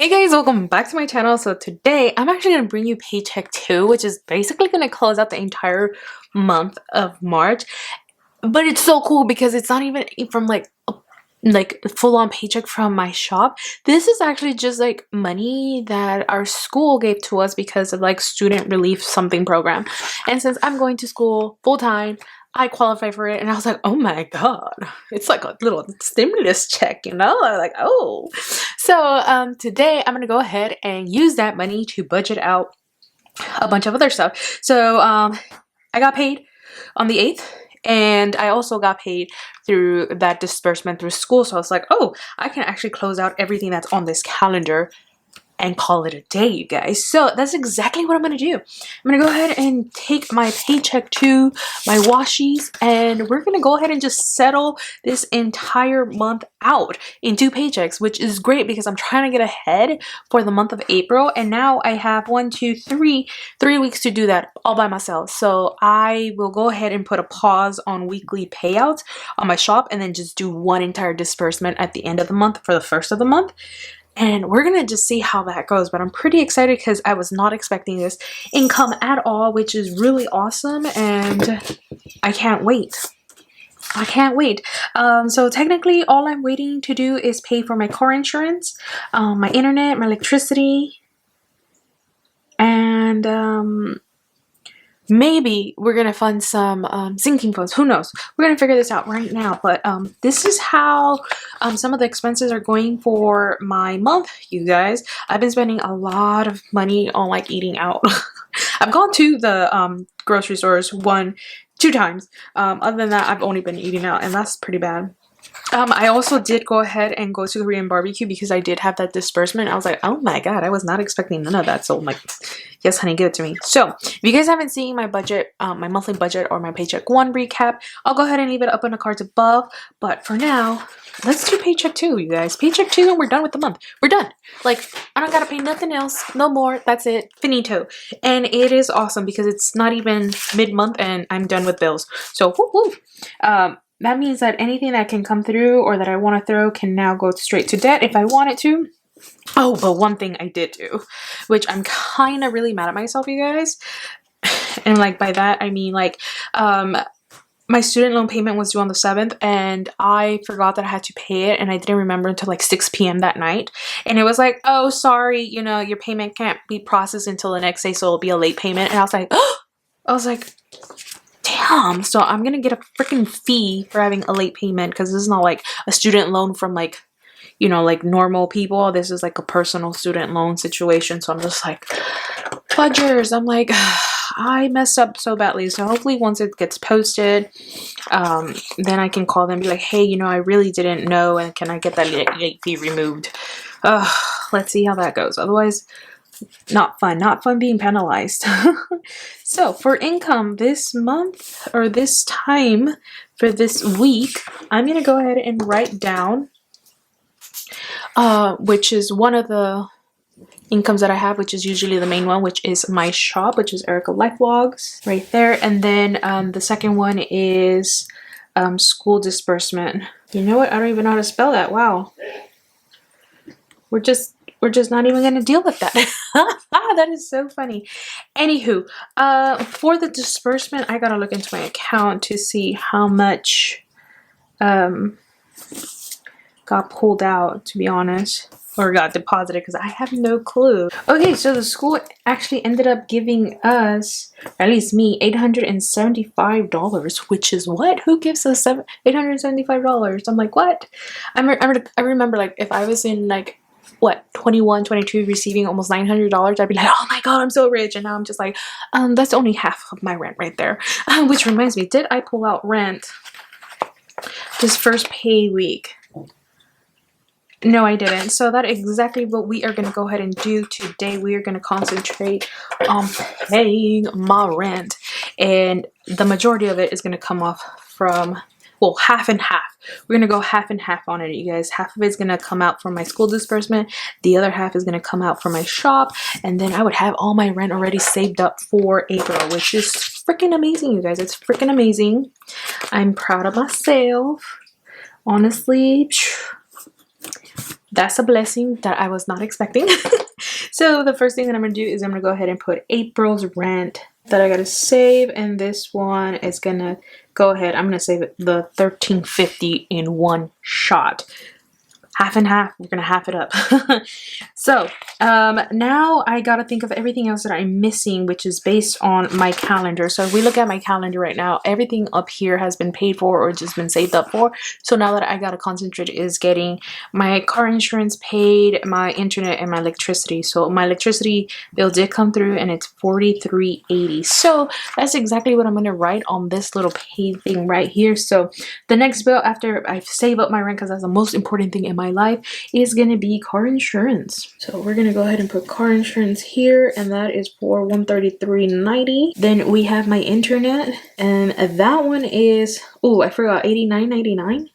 Hey guys, welcome back to my channel. So today I'm actually going to bring you Paycheck 2, which is basically going to close out the entire month of March. But it's so cool because it's not even from like full-on paycheck from my shop. This is actually just like money that our school gave to us because of like student relief something program. And since I'm going to school full-time, I qualify for it, and I was like, oh my god, it's like a little stimulus check, you know? I'm like, oh. So today I'm gonna go ahead and use that money to budget out a bunch of other stuff. So I got paid on the 8th, and I also got paid through that disbursement through school. So I was like, oh, I can actually close out everything that's on this calendar and call it a day, you guys. So that's exactly what I'm gonna do. I'm gonna go ahead and take my Paycheck 2, my washies, and we're gonna go ahead and just settle this entire month out in 2 paychecks, which is great because I'm trying to get ahead for the month of April, and now I have 3 weeks to do that all by myself. So I will go ahead and put a pause on weekly payouts on my shop and then just do one entire disbursement at the end of the month for the first of the month. And we're gonna just see how that goes, but I'm pretty excited because I was not expecting this income at all, which is really awesome, and I can't wait. I can't wait. So technically all I'm waiting to do is pay for my car insurance, my internet, my electricity, and maybe we're gonna fund some sinking funds. Who knows? We're gonna figure this out right now. But this is how some of the expenses are going for my month, you guys. I've been spending a lot of money on like eating out. I've gone to the grocery stores 2 times. Other than that, I've only been eating out, and that's pretty bad. I also did go ahead and go to Korean barbecue because I did have that disbursement. I was like, oh my god, I was not expecting none of that. So I'm like, yes honey, give it to me. So if you guys haven't seen my budget, my monthly budget or my Paycheck 1 recap, I'll go ahead and leave it up in the cards above. But for now, let's do Paycheck 2, you guys. Paycheck 2, and we're done with the month. We're done. Like, I don't gotta pay nothing else. No more. That's it. Finito. And it is awesome because it's not even mid-month and I'm done with bills. So whoop whoop. That means that anything that can come through or that I want to throw can now go straight to debt if I want it to. Oh, but one thing I did do, which I'm kind of really mad at myself, you guys. And like by that, I mean like my student loan payment was due on the 7th, and I forgot that I had to pay it, and I didn't remember until like 6 p.m. that night. And it was like, oh, sorry, you know, your payment can't be processed until the next day, so it'll be a late payment. And I was like, damn. So I'm gonna get a freaking fee for having a late payment because this is not like a student loan from like, you know, like normal people. This is like a personal student loan situation. So I'm just like, fudgers. I'm like, I messed up so badly. So hopefully once it gets posted, then I can call them and be like, hey, you know, I really didn't know, and can I get that late fee removed? Let's see how that goes. Otherwise, not fun being penalized. So for income this month, or this time for this week, I'm gonna go ahead and write down which is one of the incomes that I have, which is usually the main one, which is my shop, which is erikalifevlogs right there. And then the second one is school disbursement. You know what? I don't even know how to spell that. Wow. We're just not even gonna deal with that. That is so funny. Anywho, for the disbursement, I gotta look into my account to see how much got pulled out, to be honest, or got deposited, because I have no clue. Okay, so the school actually ended up giving us, or at least me, $875, which is what? Who gives us $875? I'm like, what? I remember like if I was in like what, 21, 22, receiving almost $900, I'd be like, oh my god, I'm so rich. And now I'm just like, that's only half of my rent right there. Which reminds me, did I pull out rent this first pay week? No, I didn't. So that's exactly what we are going to go ahead and do today. We are going to concentrate on paying my rent, and the majority of it is going to come off from, well, half and half. We're going to go half and half on it, you guys. Half of it's going to come out from my school disbursement. The other half is going to come out from my shop. And then I would have all my rent already saved up for April, which is freaking amazing, you guys. It's freaking amazing. I'm proud of myself. Honestly, that's a blessing that I was not expecting. So the first thing that I'm gonna do is I'm gonna go ahead and put April's rent that I gotta save, and this one is gonna go ahead. I'm gonna save the $13.50 in one shot. Half and half, we're gonna half it up. So now I gotta think of everything else that I'm missing, which is based on my calendar. So if we look at my calendar right now, everything up here has been paid for or just been saved up for. So now that I gotta concentrate is getting my car insurance paid, my internet, and my electricity. So my electricity bill did come through and it's $43.80. So that's exactly what I'm gonna write on this little paid thing right here. So the next bill after I save up my rent, because that's the most important thing in my life, is gonna be car insurance. So we're gonna go ahead and put car insurance here, and that is for $133.90. Then we have my internet, and that one is, oh, I forgot, $89.99.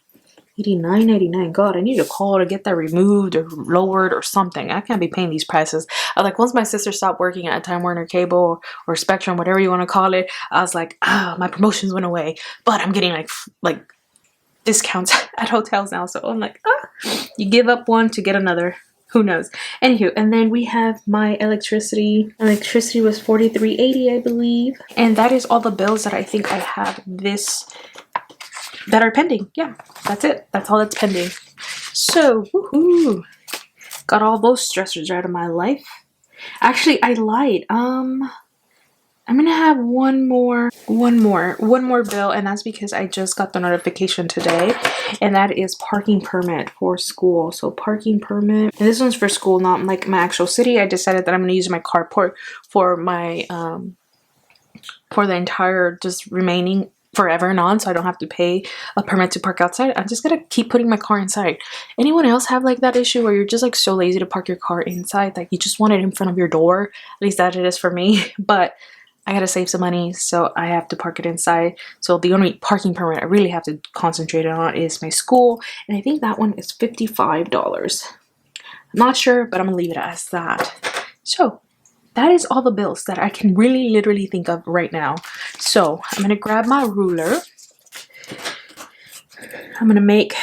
$89.99. God, I need to call to get that removed or lowered or something. I can't be paying these prices. I like, once my sister stopped working at Time Warner Cable or Spectrum, whatever you want to call it, I was like, my promotions went away, but I'm getting like discounts at hotels now. So I'm like, you give up one to get another. Who knows? Anywho, and then we have my electricity. Electricity was $43.80, I believe. And that is all the bills that I think I have that are pending. Yeah, that's it. That's all that's pending. So, woohoo! Got all those stressors out of my life. Actually, I lied. I'm gonna have one more bill, and that's because I just got the notification today, and that is parking permit for school. So parking permit, and this one's for school, not like my actual city. I decided that I'm gonna use my carport for my for the entire just remaining forever and on, so I don't have to pay a permit to park outside. I'm just gonna keep putting my car inside. Anyone else have like that issue where you're just like so lazy to park your car inside, like you just want it in front of your door? At least that it is for me. But I gotta save some money, so I have to park it inside. So the only parking permit I really have to concentrate on is my school, and I think that one is $55. I'm not sure, but I'm gonna leave it as that. So that is all the bills that I can really literally think of right now. So I'm gonna grab my ruler. I'm gonna make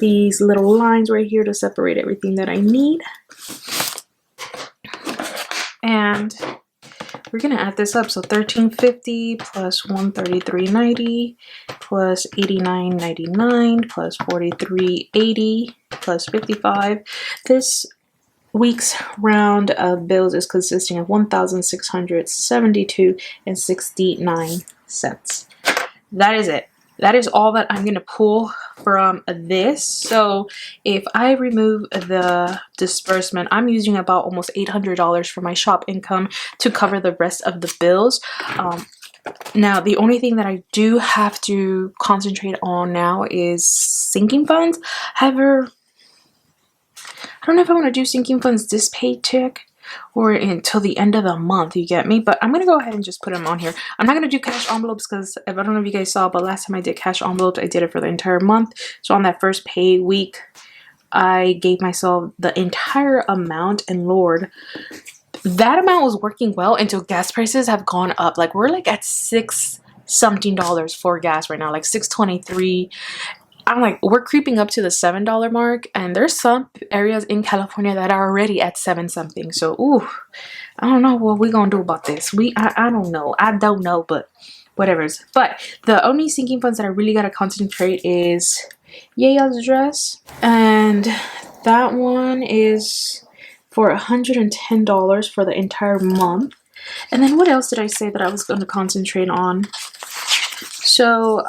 these little lines right here to separate everything that I need. And we're gonna add this up. So $13.50 plus $133.90 plus $89.99 plus $43.80 plus $55. This week's round of bills is consisting of $1,672.69. That is it. That is all that I'm gonna pull from this. So if I remove the disbursement, I'm using about almost $800 for my shop income to cover the rest of the bills. Now the only thing that I do have to concentrate on now is sinking funds. However, I don't know if I want to do sinking funds this paycheck or until the end of the month, you get me? But I'm going to go ahead and just put them on here. I'm not going to do cash envelopes because I don't know if you guys saw, but last time I did cash envelopes, I did it for the entire month. So on that first pay week, I gave myself the entire amount, and Lord, that amount was working well until gas prices have gone up. Like we're like at $6 something for gas right now, like $6.23. I'm like, we're creeping up to the $7 mark, and there's some areas in California that are already at 7 something. So, ooh, I don't know what we're gonna do about this. I don't know. I don't know, but whatever's. But the only sinking funds that I really gotta concentrate is Yaya's dress, and that one is for $110 for the entire month. And then what else did I say that I was going to concentrate on? So,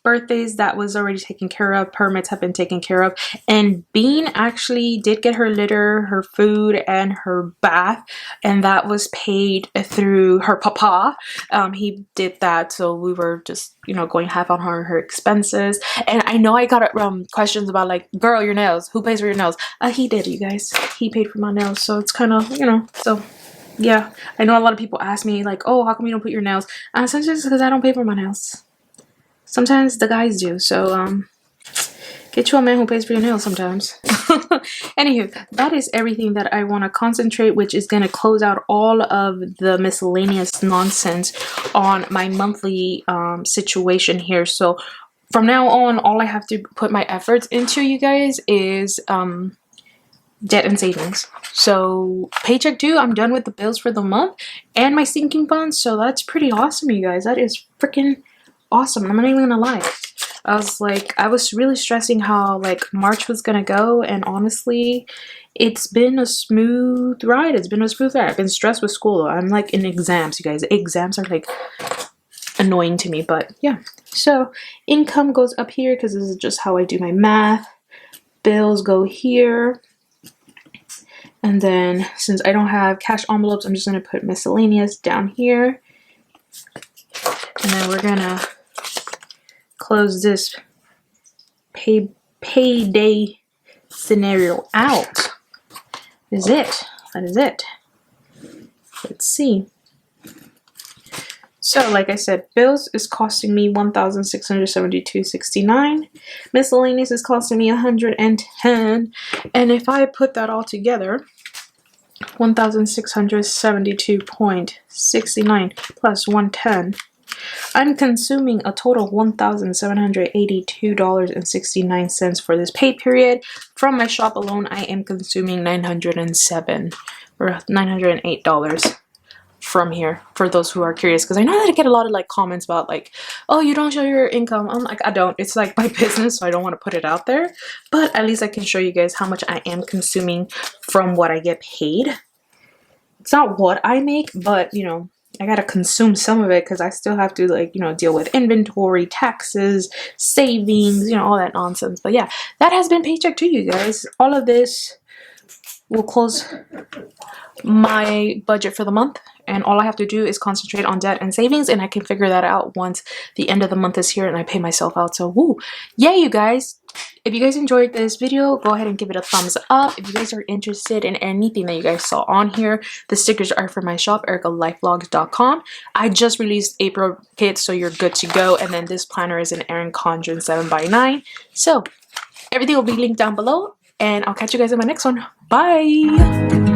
birthdays, that was already taken care of. Permits have been taken care of, and Bean actually did get her litter, her food, and her bath, and that was paid through her papa. He did that, so we were just, you know, going half on her expenses. And I know I got questions about like, girl, your nails, who pays for your nails? He did, you guys. He paid for my nails, so it's kind of, you know, so yeah. I know a lot of people ask me like, oh, how come you don't put your nails? Sometimes because I don't pay for my nails. Sometimes the guys do, so get you a man who pays for your nails sometimes. Anywho, that is everything that I want to concentrate, which is going to close out all of the miscellaneous nonsense on my monthly situation here. So from now on, all I have to put my efforts into, you guys, is debt and savings. So paycheck 2, I'm done with the bills for the month and my sinking funds. So that's pretty awesome, you guys. That is freaking awesome. I'm not even gonna lie. I was really stressing how like March was gonna go, and honestly, it's been a smooth ride. It's been a smooth ride. I've been stressed with school though. I'm like in exams, you guys. Exams are like annoying to me, but yeah. So income goes up here because this is just how I do my math. Bills go here. And then since I don't have cash envelopes, I'm just going to put miscellaneous down here. And then we're going to close this payday scenario out. Is it? That is it. Let's see. So like I said, bills is costing me $1,672.69. Miscellaneous is costing me $110. And if I put that all together, $1,672.69 plus $110, I'm consuming a total of $1,782.69 for this pay period. From my shop alone, I am consuming $907 or $908 from here, for those who are curious, because I know that I get a lot of like comments about like, oh, you don't show your income. I'm like, I don't. It's like my business, so I don't want to put it out there, but at least I can show you guys how much I am consuming from what I get paid. It's not what I make, but you know, I gotta consume some of it because I still have to, like, you know, deal with inventory, taxes, savings, you know, all that nonsense. But yeah, that has been Paycheck 2, you guys. All of this will close my budget for the month, and all I have to do is concentrate on debt and savings, and I can figure that out once the end of the month is here and I pay myself out. So woo, yay, you guys. If you guys enjoyed this video, go ahead and give it a thumbs up. If you guys are interested in anything that you guys saw on here, the stickers are from my shop, erikalifevlogs.com. I just released April kits, so you're good to go. And then this planner is an Erin Condren 7x9. So everything will be linked down below, and I'll catch you guys in my next one. Bye.